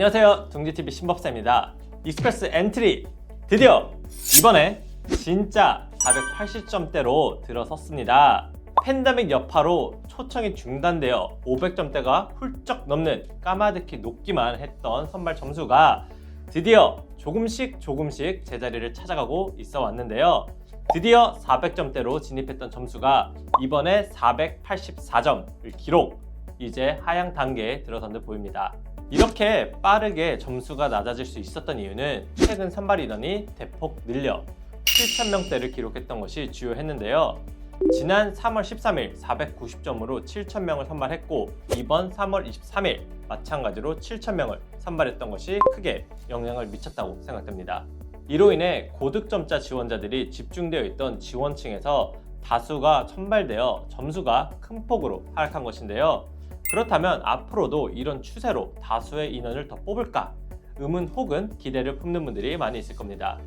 안녕하세요, 둥지TV 신법사입니다. 익스프레스 엔트리 드디어 이번에 진짜 480점대로 들어섰습니다. 팬데믹 여파로 초청이 중단되어 500점대가 훌쩍 넘는 까마득히 높기만 했던 선발 점수가 드디어 조금씩 제자리를 찾아가고 있어 왔는데요. 드디어 400점대로 진입했던 점수가 이번에 484점을 기록, 이제 하향 단계에 들어선 듯 보입니다. 이렇게 빠르게 점수가 낮아질 수 있었던 이유는 최근 선발 인원이 대폭 늘려 7,000명대를 기록했던 것이 주요했는데요. 지난 3월 13일 490점으로 7,000명을 선발했고, 이번 3월 23일 마찬가지로 7,000명을 선발했던 것이 크게 영향을 미쳤다고 생각됩니다. 이로 인해 고득점자 지원자들이 집중되어 있던 지원층에서 다수가 선발되어 점수가 큰 폭으로 하락한 것인데요. 그렇다면 앞으로도 이런 추세로 다수의 인원을 더 뽑을까? 의문 혹은 기대를 품는 분들이 많이 있을 겁니다.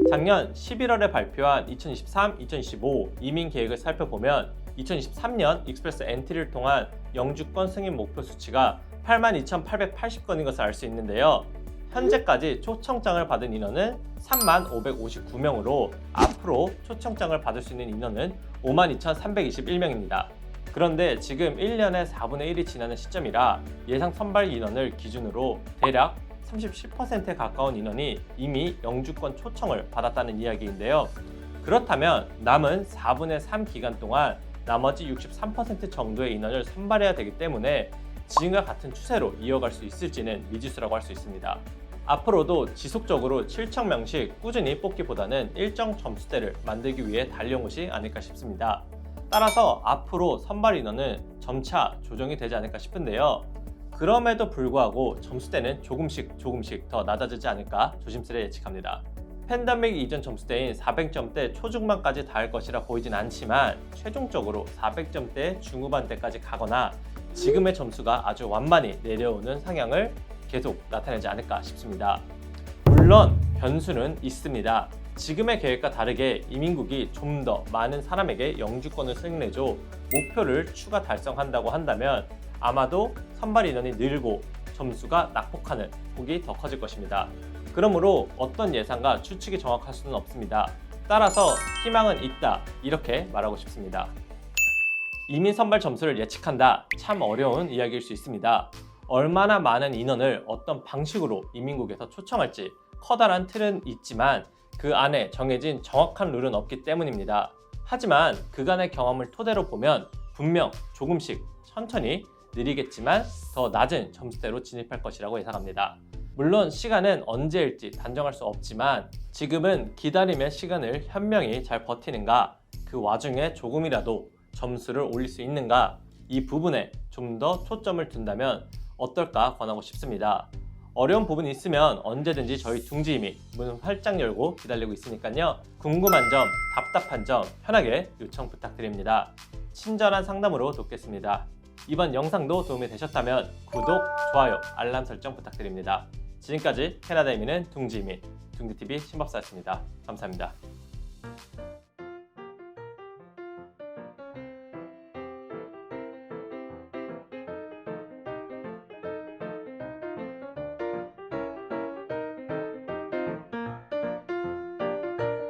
작년 11월에 발표한 2023-2025 이민 계획을 살펴보면 2023년 익스프레스 엔트리를 통한 영주권 승인 목표 수치가 82,880건인 것을 알 수 있는데요. 현재까지 초청장을 받은 인원은 35,559명으로 앞으로 초청장을 받을 수 있는 인원은 52,321명입니다. 그런데 지금 1년에 4분의 1이 지나는 시점이라 예상 선발 인원을 기준으로 대략 37%에 가까운 인원이 이미 영주권 초청을 받았다는 이야기인데요. 그렇다면 남은 4분의 3 기간 동안 나머지 63% 정도의 인원을 선발해야 되기 때문에 지금과 같은 추세로 이어갈 수 있을지는 미지수라고 할 수 있습니다. 앞으로도 지속적으로 7,000명씩 꾸준히 뽑기보다는 일정 점수대를 만들기 위해 달려온 것이 아닐까 싶습니다. 따라서 앞으로 선발 인원은 점차 조정이 되지 않을까 싶은데요. 그럼에도 불구하고 점수대는 조금씩 더 낮아지지 않을까 조심스레 예측합니다. 팬데믹 이전 점수대인 400점대 초중반까지 닿을 것이라 보이진 않지만 최종적으로 400점대 중후반대까지 가거나 지금의 점수가 아주 완만히 내려오는 상향을 계속 나타내지 않을까 싶습니다. 물론 변수는 있습니다. 지금의 계획과 다르게 이민국이 좀 더 많은 사람에게 영주권을 승인해줘 목표를 추가 달성한다고 한다면 아마도 선발 인원이 늘고 점수가 낙폭하는 폭이 더 커질 것입니다. 그러므로 어떤 예상과 추측이 정확할 수는 없습니다. 따라서 희망은 있다, 이렇게 말하고 싶습니다. 이민 선발 점수를 예측한다, 참 어려운 이야기일 수 있습니다. 얼마나 많은 인원을 어떤 방식으로 이민국에서 초청할지 커다란 틀은 있지만 그 안에 정해진 정확한 룰은 없기 때문입니다. 하지만 그간의 경험을 토대로 보면 분명 조금씩 천천히 느리겠지만 더 낮은 점수대로 진입할 것이라고 예상합니다. 물론 시간은 언제일지 단정할 수 없지만 지금은 기다림의 시간을 현명히 잘 버티는가, 그 와중에 조금이라도 점수를 올릴 수 있는가, 이 부분에 좀 더 초점을 둔다면 어떨까 권하고 싶습니다. 어려운 부분이 있으면 언제든지 저희 둥지이미 문 활짝 열고 기다리고 있으니까요. 궁금한 점, 답답한 점 편하게 요청 부탁드립니다. 친절한 상담으로 돕겠습니다. 이번 영상도 도움이 되셨다면 구독, 좋아요, 알람 설정 부탁드립니다. 지금까지 캐나다에 있는 둥지이민, 둥지TV 신법사였습니다. 감사합니다.